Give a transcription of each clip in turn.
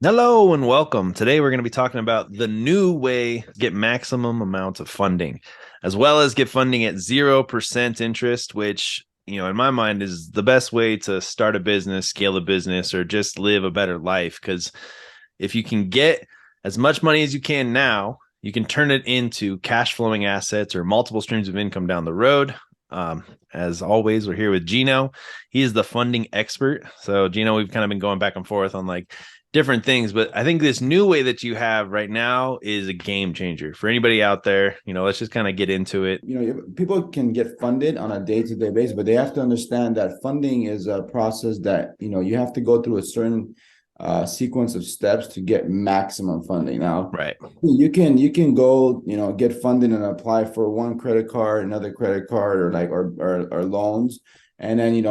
Hello and welcome. Today we're going to be talking about the new way to get maximum amounts of funding, as well as get funding at 0% interest, which, in my mind is the best way to start a business, scale a business, or just live a better life. Because if you can get as much money as you can now, you can turn it into cash flowing assets or multiple streams of income down the road. As always, we're here with Gino. He is the funding expert. So, Gino, we've kind of been going back and forth on like different things, but I think this new way that you have right now is a game changer for anybody out there. Let's just kind of get into it. People can get funded on a day-to-day basis, but they have to understand that funding is a process that, you have to go through a certain sequence of steps to get maximum funding. Now, Right. you can go, get funded and apply for one credit card, another credit card, or loans, and then,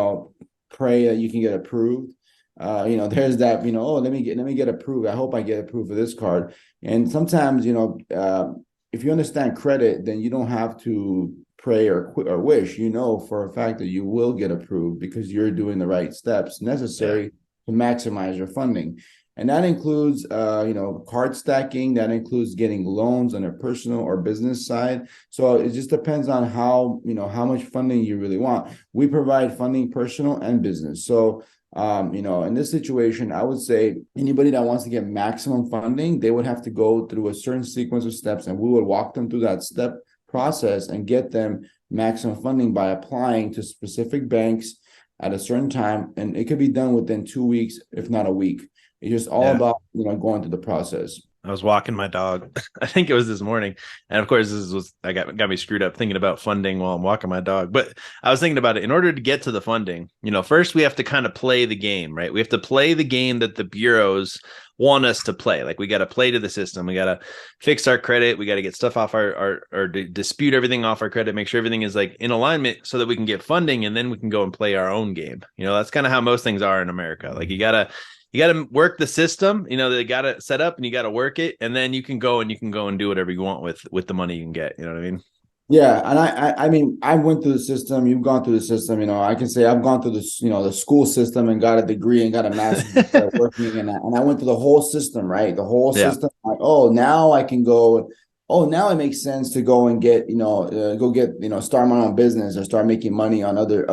pray that you can get approved. There's that, oh, let me get approved. I hope I get approved for this card. And sometimes, if you understand credit, then you don't have to pray or wish. You know for a fact that you will get approved because you're doing the right steps Yeah. necessary to maximize your funding. And that includes, card stacking. That includes getting loans on a personal or business side. So it just depends on how much funding you really want. We provide funding personal and business. So in this situation, I would say anybody that wants to get maximum funding, they would have to go through a certain sequence of steps, and we would walk them through that step process and get them maximum funding by applying to specific banks at a certain time. And it could be done within 2 weeks, if not a week. It's just all Yeah. about, going through the process. I was walking my dog. I think it was this morning, and of course, this was I got me screwed up thinking about funding while I'm walking my dog. But I was thinking about it. In order to get to the funding, first we have to kind of play the game, right? We have to play the game that the bureaus want us to play. Like we got to play to the system. We got to fix our credit. We got to get stuff off our dispute everything off our credit. Make sure everything is like in alignment so that we can get funding, and then we can go and play our own game. That's kind of how most things are in America. Like you got to work the system. They got it set up and you got to work it, and then you can go and do whatever you want with the money you can get. You know what I mean? Yeah, and I mean, I went through the system. You've gone through the system. I can say I've gone through this, the school system and got a degree and got a master's and started working. And I went through the whole system, right? The whole Yeah. system. Like, oh, now I can go. Oh, now it makes sense to go and get, go get, start my own business or start making money on other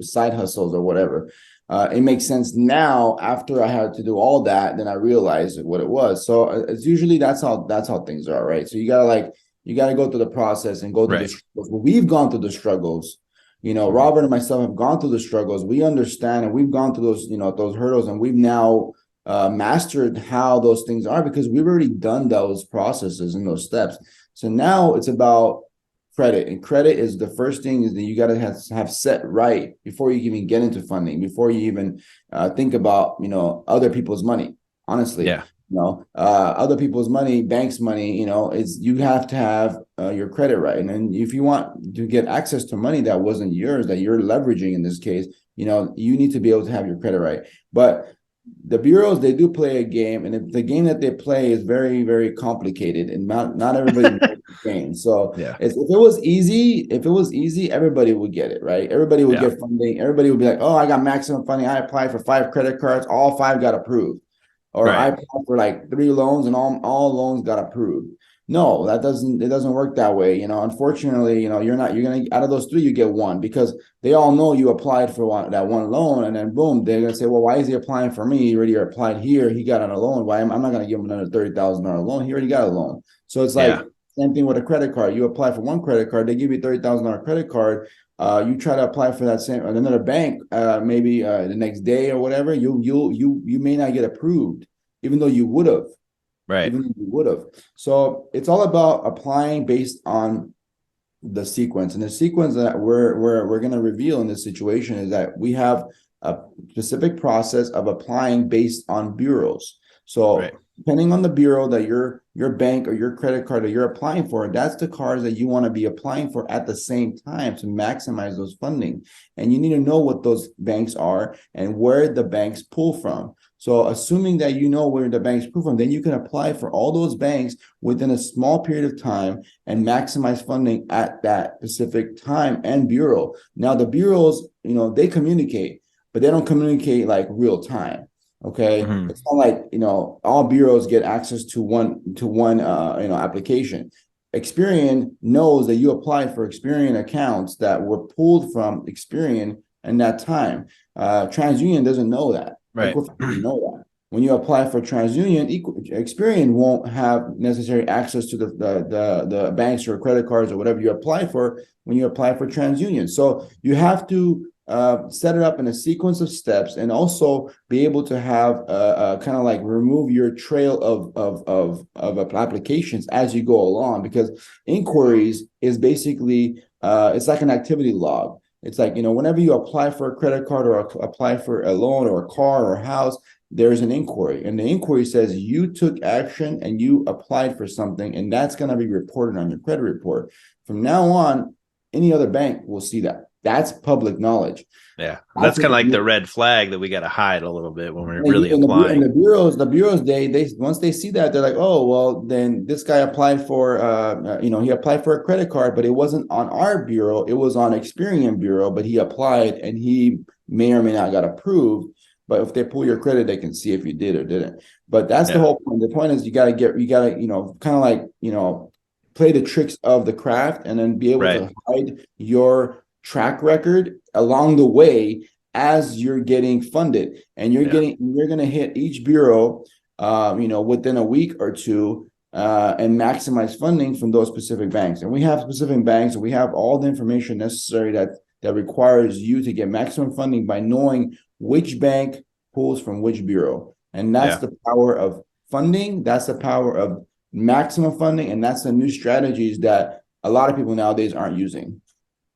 side hustles or whatever. It makes sense now after I had to do all that. Then I realized what it was. So it's usually that's how things are, right? So you got to go through the process and go through the Right. struggles. Well, we've gone through the struggles. Mhm. Robert and myself have gone through the struggles. We understand, and we've gone through those hurdles, and we've now mastered how those things are because we've already done those processes and those steps. So now it's about credit, and credit is the first thing is that you got to have set right before you even get into funding, before you even think about other people's money. Honestly, Yeah. other people's money, banks' money, is you have to have your credit right. And then if you want to get access to money that wasn't yours, that you're leveraging in this case, you need to be able to have your credit right. But the bureaus, they do play a game, and the game that they play is very, very complicated, and not everybody knows the game. So Yeah. if it was easy, everybody would get it, right? Everybody would Yeah. get funding. Everybody would be like, oh, I got maximum funding. I applied for 5 credit cards, all 5 got approved, or I Right. applied for like 3 loans and all loans got approved. No, it doesn't work that way. Unfortunately, you're gonna out of those 3, you get one because they all know you applied for that one loan, and then boom, they're gonna say, well, why is he applying for me? He already applied here, he got on a loan. Why I'm not gonna give him another $30,000 loan? He already got a loan. So it's like Yeah. same thing with a credit card. You apply for one credit card, they give you $30,000 credit card. You try to apply for that same another bank, maybe the next day or whatever. You may not get approved, even though you would have, Right. even if you would have. So it's all about applying based on the sequence. And the sequence that we're going to reveal in this situation is that we have a specific process of applying based on bureaus. Right. So depending on the bureau that your bank or your credit card that you're applying for, that's the cards that you want to be applying for at the same time to maximize those funding. And you need to know what those banks are and where the banks pull from. So assuming that you know where the banks pull from, then you can apply for all those banks within a small period of time and maximize funding at that specific time and bureau. Now the bureaus, they communicate, but they don't communicate like real time. Okay, Mhm. it's not like all bureaus get access to one application. Experian knows that you applied for Experian accounts that were pulled from Experian in that time. TransUnion doesn't know that. Right. Equifax doesn't know that. When you apply for TransUnion, Experian won't have necessary access to the banks or credit cards or whatever you apply for when you apply for TransUnion. So you have to set it up in a sequence of steps, and also be able to have kind of like remove your trail of applications as you go along, because inquiries is basically it's like an activity log. It's like, whenever you apply for a credit card or apply for a loan or a car or a house, there's an inquiry, and the inquiry says you took action and you applied for something, and that's going to be reported on your credit report. From now on, any other bank will see that. That's public knowledge. Yeah. That's That's what kind of like the the red flag that we got to hide a little bit when we're and really and applying. the bureaus, they once they see that, they're like, oh well, then this guy applied for he applied for a credit card, but it wasn't on our bureau, it was on Experian bureau, but he applied and he may or may not got approved. But if they pull your credit, they can see if you did or didn't. But that's the Yeah. whole point. The point is you gotta kind of like play the tricks of the craft, and then be able Right. to hide your track record along the way as you're getting funded, and you're Yeah. going to hit each bureau within a week or two, and maximize funding from those specific banks. And we have specific banks, and we have all the information necessary that requires you to get maximum funding by knowing which bank pulls from which bureau. And that's Yeah. the power of funding, that's the power of maximum funding, and that's the new strategies that a lot of people nowadays aren't using.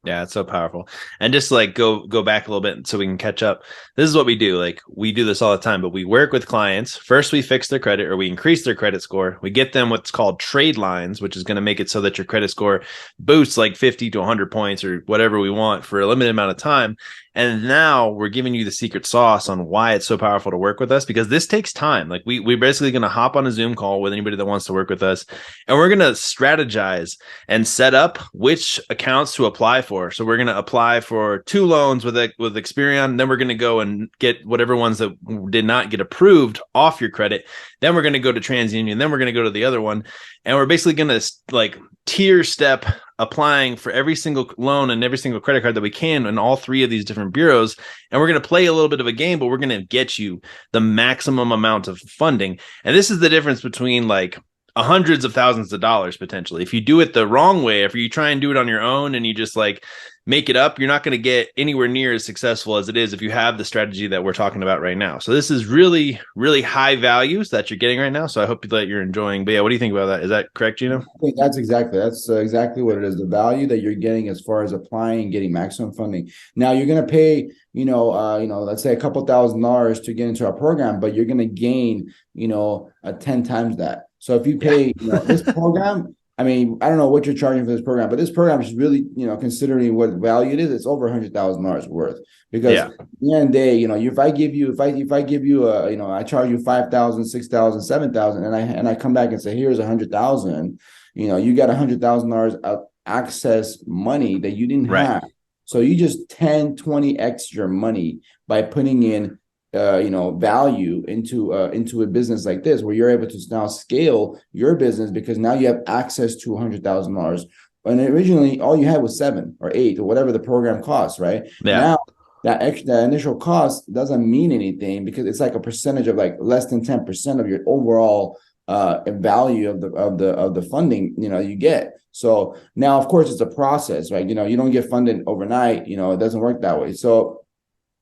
Yeah, it's so powerful. And just like go back a little bit so we can catch up. This is what we do. Like we do this all the time, but we work with clients. First, we fix their credit or we increase their credit score. We get them what's called trade lines, which is going to make it so that your credit score boosts like 50 to 100 points or whatever we want for a limited amount of time. And now we're giving you the secret sauce on why it's so powerful to work with us, because this takes time. Like we're basically going to hop on a Zoom call with anybody that wants to work with us, and we're going to strategize and set up which accounts to apply for. So we're going to apply for 2 loans with Experian. Then we're going to go and get whatever ones that did not get approved off your credit. Then we're going to go to TransUnion. Then we're going to go to the other one. And we're basically going to like tier step applying for every single loan and every single credit card that we can in all 3 of these different bureaus. And we're going to play a little bit of a game, but we're going to get you the maximum amount of funding. And this is the difference between like hundreds of thousands of dollars potentially. If you do it the wrong way, if you try and do it on your own and you just like make it up, you're not going to get anywhere near as successful as it is if you have the strategy that we're talking about right now. So this is really, really high values that you're getting right now. So I hope that you're enjoying. But yeah, what do you think about that? Is that correct, Gino? I think that's exactly what it is. The value that you're getting as far as applying and getting maximum funding. Now you're going to pay, let's say a couple $1,000s to get into our program, but you're going to gain, 10 times that. So if you Yeah. pay, this program, I mean, I don't know what you're charging for this program, but this program is really, considering what value it is, it's over $100,000 worth. Because Yeah. at the end of the day, if I give you, if I give you I charge you 5,000, 6,000, 7,000, and I come back and say, here's 100,000, you got $100,000 of access money that you didn't Right. have. So you just 10, 20x your money by putting in value into a business like this, where you're able to now scale your business, because now you have access to $100,000. And originally all you had was 7 or 8 or whatever the program costs, right? Yeah. Now that initial cost doesn't mean anything, because it's like a percentage of like less than 10% of your overall value of the funding you get. So now, of course, it's a process, right? You don't get funded overnight. It doesn't work that way. So,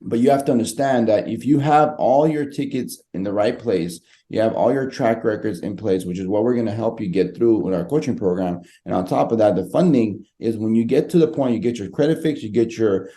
but you have to understand that if you have all your tickets in the right place, you have all your track records in place, which is what we're going to help you get through with our coaching program. And on top of that, the funding is when you get to the point, you get your credit fix, you get your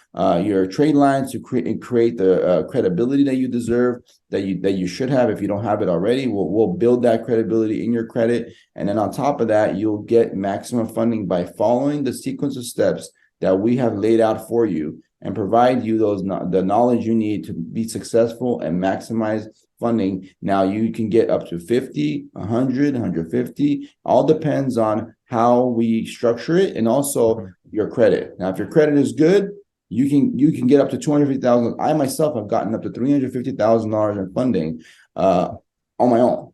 trade lines to create the credibility that you deserve, that you should have. If you don't have it already, we'll build that credibility in your credit. And then on top of that, you'll get maximum funding by following the sequence of steps that we have laid out for you, and provide you the knowledge you need to be successful and maximize funding. Now you can get up to 50, 100, 150. All depends on how we structure it, and also your credit. Now, if your credit is good, you can get up to 250,000. I myself have gotten up to $350,000 in funding on my own,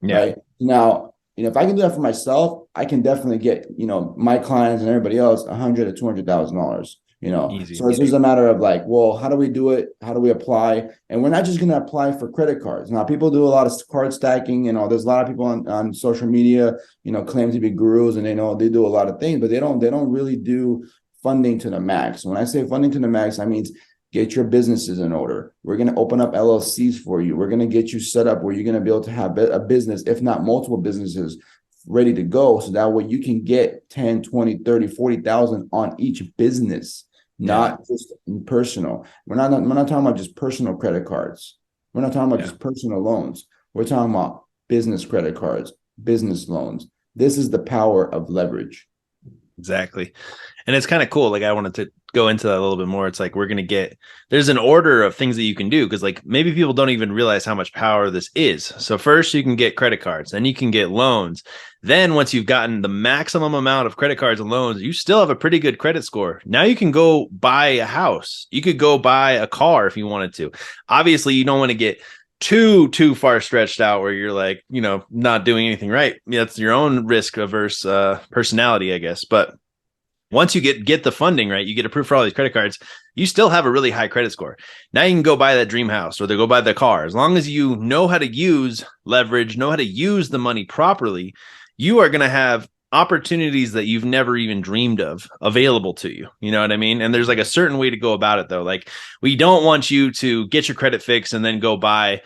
Yeah. right? Now, if I can do that for myself, I can definitely get, my clients and everybody else 100 to $200,000. Easy. So it's just a matter of like, well, how do we do it? How do we apply? And we're not just going to apply for credit cards. Now, people do a lot of card stacking, there's a lot of people on social media, claim to be gurus, and they do a lot of things, but they don't really do funding to the max. When I say funding to the max, I mean get your businesses in order. We're going to open up LLCs for you. We're going to get you set up where you're going to be able to have a business, if not multiple businesses, ready to go. So that way you can get 10, 20, 30, 40,000 on each business, Yeah. not just personal. We're not talking about just personal credit cards. We're not talking about Yeah. just personal loans. We're talking about business credit cards, business loans. This is the power of leverage. Exactly. And it's kind of cool. Like I wanted to go into that a little bit more. It's like there's an order of things that you can do because like maybe people don't even realize how much power this is. So first you can get credit cards, then you can get loans. Then once you've gotten the maximum amount of credit cards and loans, you still have a pretty good credit score. Now you can go buy a house. You could go buy a car if you wanted to. Obviously, you don't want to get too far stretched out where you're like, not doing anything right. That's your own risk averse personality, I guess. But once you get the funding right, you get approved for all these credit cards, you still have a really high credit score. Now you can go buy that dream house or they go buy the car. As long as you know how to use leverage, know how to use the money properly, you are going to have opportunities that you've never even dreamed of available to you. You know what I mean? And there's like a certain way to go about it though. Like we don't want you to get your credit fixed and then go buy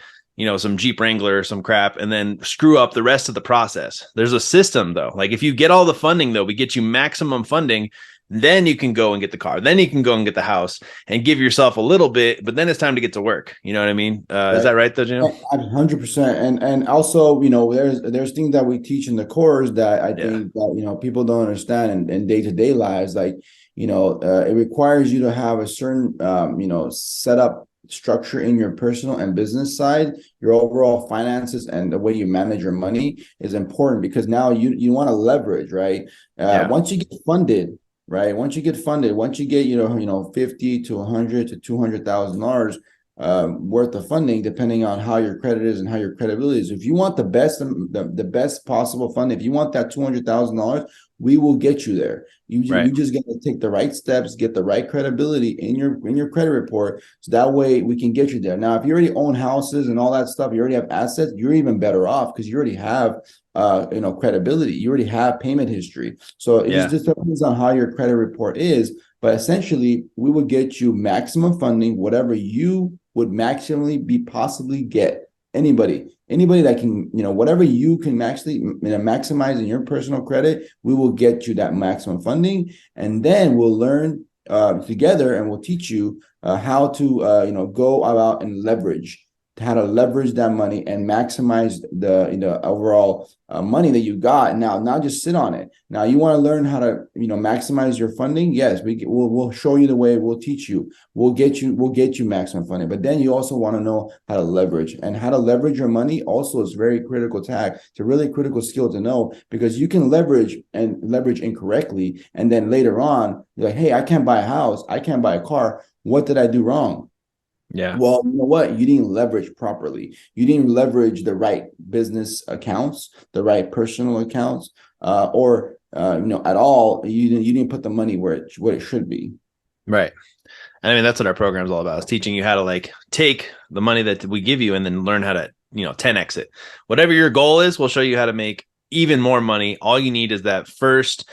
some Jeep Wrangler or some crap and then screw up the rest of the process. There's a system though. Like if you get all the funding though, we get you maximum funding, then you can go and get the car. Then you can go and get the house and give yourself a little bit, but then it's time to get to work. You know what I mean? Is that right though, Jim? 100%. And also, there's things that we teach in the course that I Yeah. think that, people don't understand in day-to-day lives. Like, it requires you to have a certain, setup structure in your personal and business side. Your overall finances and the way you manage your money is important because now you want to leverage, right? Yeah. Once you get funded, right? Once you get, 50 to 100 to $200,000 worth of funding, depending on how your credit is and how your credibility is. If you want the best possible fund, if you want that $200,000, we will get you there. We just got to take the right steps, get the right credibility in your credit report, so that way we can get you there. Now, if you already own houses and all that stuff, you already have assets, you're even better off because you already have credibility. You already have payment history. So it just depends on how your credit report is. But essentially, we will get you maximum funding, whatever you would maximally be possibly get. Anybody that can, whatever you can actually maximize in your personal credit, we will get you that maximum funding. And then we'll learn together and we'll teach you how to, go about and how to leverage that money and maximize the overall money that you got. Now, not just sit on it. Now, you want to learn how to maximize your funding. Yes, we'll show you the way. We'll teach you. We'll get you maximum funding. But then you also want to know how to leverage, and how to leverage your money. Also, is very critical tag. It's a really critical skill to know because you can leverage incorrectly, and then later on you're like, hey, I can't buy a house. I can't buy a car. What did I do wrong? Yeah. Well, you know what? You didn't leverage properly. You didn't leverage the right business accounts, the right personal accounts, or at all. You didn't put the money where it should be. Right. And I mean, that's what our program is all about, is teaching you how to like take the money that we give you and then learn how to, 10x it. Whatever your goal is, we'll show you how to make even more money. All you need is that first,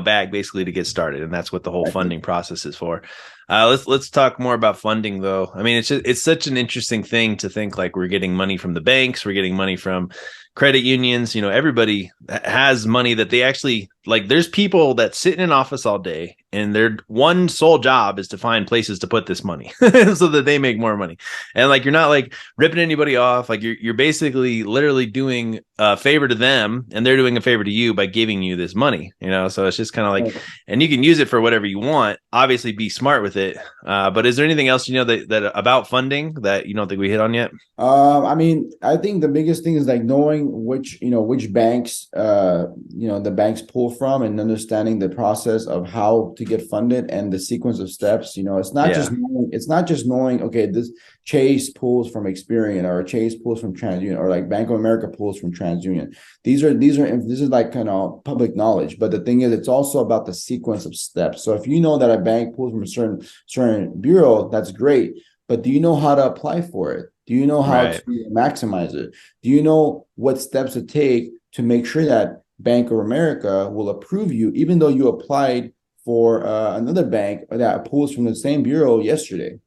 bag basically to get started. And that's what the whole funding process is for. Let's talk more about funding though. I mean, it's such an interesting thing to think like we're getting money from the banks, we're getting money from credit unions. Everybody has money that they actually like. There's people that sit in an office all day and their one sole job is to find places to put this money so that they make more money. And like, you're not like ripping anybody off. Like you're basically literally doing a favor to them and they're doing a favor to you by giving you this money, so it's just kind of like, and you can use it for whatever you want, obviously be smart with it. But is there anything else, that about funding that you don't think we hit on yet? I mean, I think the biggest thing is like knowing knowing which banks the banks pull from, and understanding the process of how to get funded and the sequence of steps. Yeah. It's not just knowing, okay, this Chase pulls from Experian, or Chase pulls from TransUnion, or like Bank of America pulls from TransUnion. This is like kind of public knowledge, but the thing is, it's also about the sequence of steps. So if you know that a bank pulls from a certain bureau, that's great, but do you know how to apply for it? Do you know how Right. to maximize it? Do you know what steps to take to make sure that Bank of America will approve you, even though you applied for another bank that pulls from the same bureau yesterday,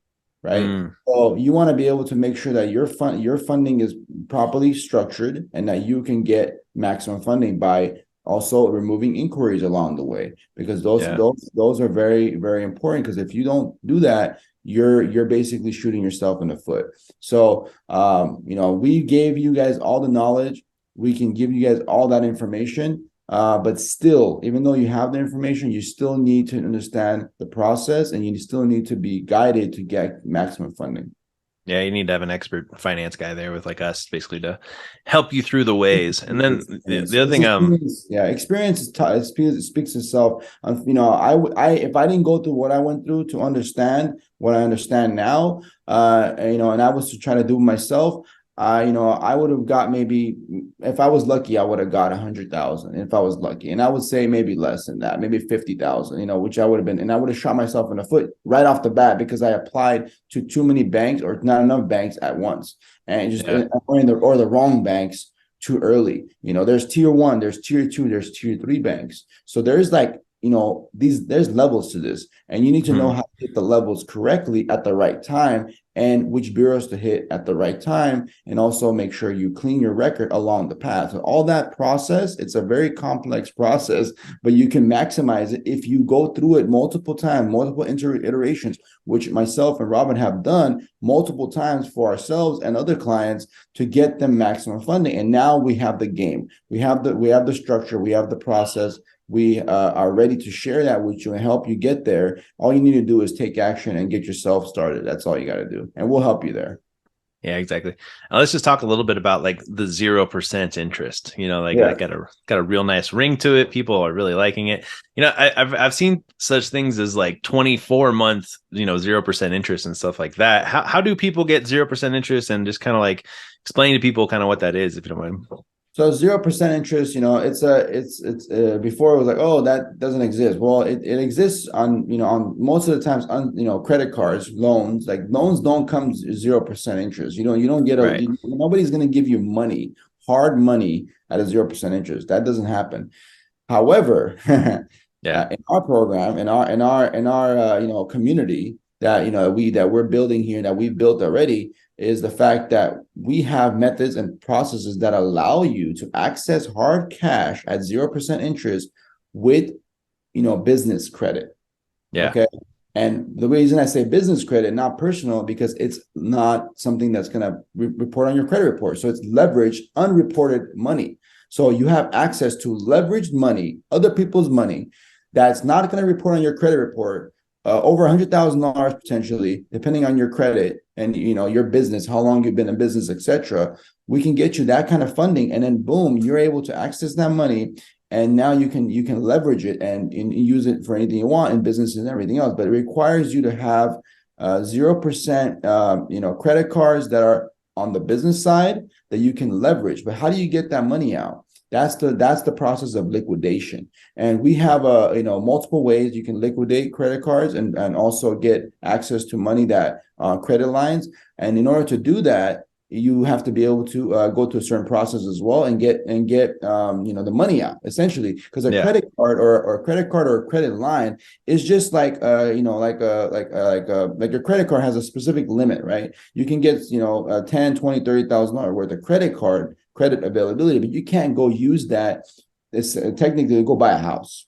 right? Mm, So you want to be able to make sure that your funding is properly structured, and that you can get maximum funding by also removing inquiries along the way, because yeah. those are very, very important, because if you don't do that, you're basically shooting yourself in the foot. So we gave you guys all the knowledge. We can give you guys all that information. But still, even though you have the information, you still need to understand the process, and you still need to be guided to get maximum funding. Yeah, you need to have an expert finance guy there with like us basically to help you through the ways. And then the other It's thing, experience. Yeah, experience is it speaks itself. If I didn't go through what I went through to understand what I understand now, and I was to try to do it myself, I would have got, maybe, if I was lucky, I would have got 100,000 if I was lucky, and I would say maybe less than that, maybe 50,000. Which I would have been, and I would have shot myself in the foot right off the bat, because I applied to too many banks, or not enough banks at once, and just yeah. or the wrong banks too early. There's tier one, there's tier two, there's tier three banks. So there's like, there's levels to this, and you need to know Mhm. how to hit the levels correctly at the right time, and which bureaus to hit at the right time, and also make sure you clean your record along the path. So all that process, it's a very complex process, but you can maximize it if you go through it multiple times, multiple iterations, which myself and Robin have done multiple times for ourselves and other clients, to get them maximum funding. And now we have the game, we have the structure, we have the process. We are ready to share that with you and help you get there. All you need to do is take action and get yourself started. That's all you got to do, and we'll help you there. Yeah, exactly. Let's just talk a little bit about like the 0% interest. Like Yeah. that got a real nice ring to it. People are really liking it. I've seen such things as like 24-month, 0% interest and stuff like that. How do people get 0% interest, and just kind of like explain to people kind of what that is, if you don't mind? So 0% interest, before it was like, oh, that doesn't exist. Well, it exists on most of the times on credit cards, loans. Like, loans don't come 0% interest. You don't get Right. nobody's gonna give you money, hard money, at a 0% interest. That doesn't happen. However, Yeah. in our program, in our community that we're building here, that we've built already, is the fact that we have methods and processes that allow you to access hard cash at 0% interest with business credit. Yeah. Okay. And the reason I say business credit, not personal, because it's not something that's going to report on your credit report. So it's leveraged, unreported money. So you have access to leveraged money, other people's money, that's not going to report on your credit report, over $100,000 potentially, depending on your credit and your business, how long you've been in business, etc. We can get you that kind of funding, and then boom, you're able to access that money, and now you can leverage it and use it for anything you want in business and everything else. But it requires you to have 0% credit cards that are on the business side that you can leverage. But how do you get that money out? That's the process of liquidation. And we have multiple ways you can liquidate credit cards, and also get access to money, that credit lines. And in order to do that, you have to be able to go through a certain process as well, and get the money out, essentially, because a Yeah. credit card, or a credit card, or a credit line is just like like your credit card has a specific limit, right? You can get 10, 20, $30,000 worth of credit availability, but you can't go use that. It's technically to go buy a house.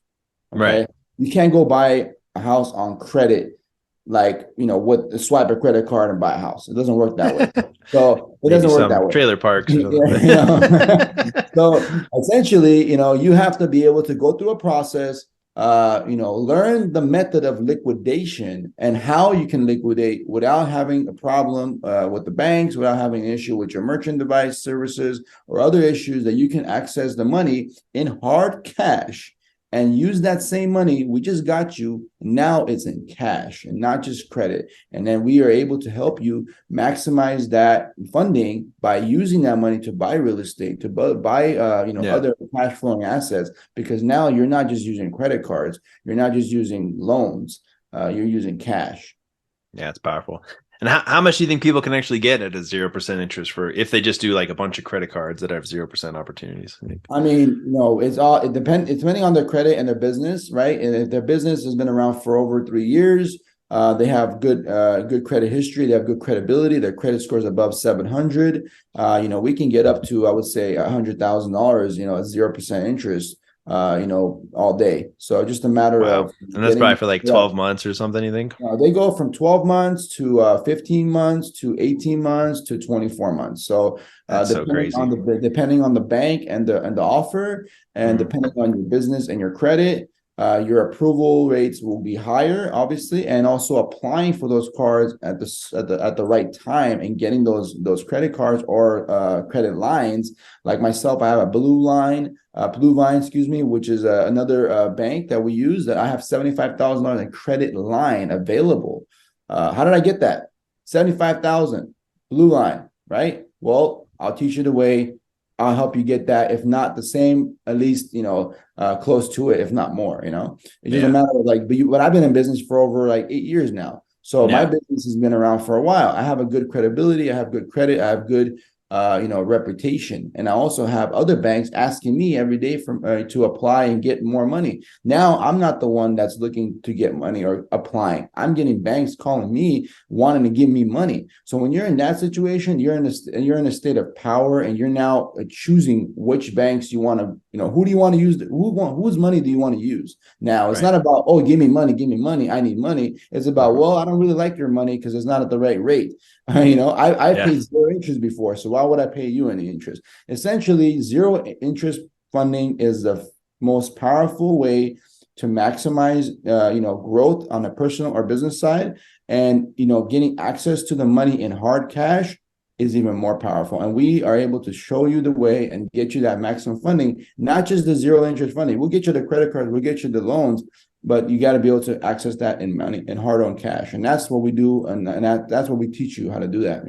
Right. Okay, you can't go buy a house on credit, like with swipe a credit card and buy a house. It doesn't work that way. So it Maybe doesn't work some that way. trailer parks or something. Yeah. So essentially, you have to be able to go through a process, learn the method of liquidation and how you can liquidate without having a problem with the banks, without having an issue with your merchant device services or other issues, that you can access the money in hard cash and use that same money we just got you. Now it's in cash and not just credit. And then we are able to help you maximize that funding by using that money to buy real estate, to buy Yeah. other cash flowing assets, because now you're not just using credit cards, you're not just using loans, you're using cash. Yeah, it's powerful. And how much do you think people can actually get at a 0% interest for if they just do like a bunch of credit cards that have 0% opportunities? I mean, it's depending on their credit and their business, right? And if their business has been around for over 3 years, they have good credit history, they have good credibility, their credit score is above 700. We can get up to, I would say, $100,000, at 0% interest, all day. So just a matter Wow. of And that's probably getting, for like yeah. 12 months or something, you think? They go from 12 months to 15 months to 18 months to 24 months. So That's so crazy. depending on the bank and the offer, and Mhm. depending on your business and your credit, your approval rates will be higher, obviously, and also applying for those cards at the right time and getting those credit cards or credit lines. Like myself, I have a Blue Line, excuse me, which is another bank that we use, that I have $75,000 in credit line available. How did I get that? 75,000 Blue Line, right? Well, I'll teach you the way. I'll help you get that. If not the same, at least, close to it, if not more. It's just a Yeah. matter of like, but I've been in business for over like 8 years now. So my Yeah. business has been around for a while. I have a good credibility. I have good credit. I have good reputation. And I also have other banks asking me every day to apply and get more money. Now I'm not the one that's looking to get money or applying. I'm getting banks calling me wanting to give me money. So when you're in that situation, you're in a state of power, and you're now choosing which banks you want to, who do you want to use, whose money do you want to use? Now it's Right. not about, oh, give me money, I need money. It's about, Mhm. well, I don't really like your money because it's not at the right rate. I've Yeah. paid zero interest before, so why would I pay you any interest? Essentially, zero interest funding is the most powerful way to maximize, growth on the personal or business side, and getting access to the money in hard cash is even more powerful. And we are able to show you the way and get you that maximum funding, not just the zero interest funding. We'll get you the credit cards, we'll get you the loans, but you got to be able to access that in money, in hard earned cash. And that's what we do. And that's what we teach you how to do that.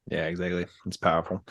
Yeah, exactly. It's powerful.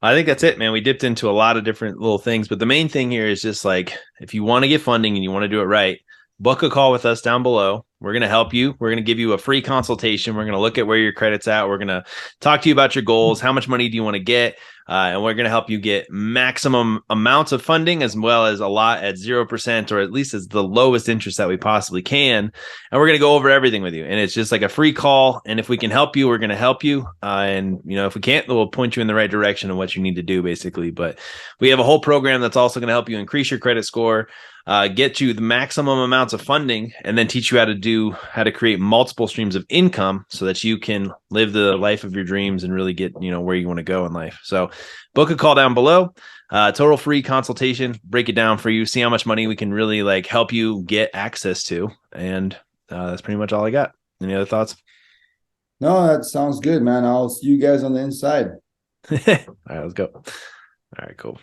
I think that's it, man. We dipped into a lot of different little things, but the main thing here is just like if you want to get funding and you want to do it right, book a call with us down below. We're going to help you. We're going to give you a free consultation. We're going to look at where your credit's at. We're going to talk to you about your goals. How much money do you want to get? And we're going to help you get maximum amounts of funding as well as a lot at 0% or at least as the lowest interest that we possibly can. And we're going to go over everything with you. And it's just like a free call. And if we can help you, we're going to help you. If we can't, we'll point you in the right direction of what you need to do, basically. But we have a whole program that's also going to help you increase your credit score, get you the maximum amounts of funding, and then teach you how to create multiple streams of income so that you can live the life of your dreams and really get where you want to go in life. So book a call down below, total free consultation, break it down for you, see how much money we can really like help you get access to. And that's pretty much all I got. Any other thoughts? No, that sounds good, man. I'll see you guys on the inside. All right, let's go. All right, cool.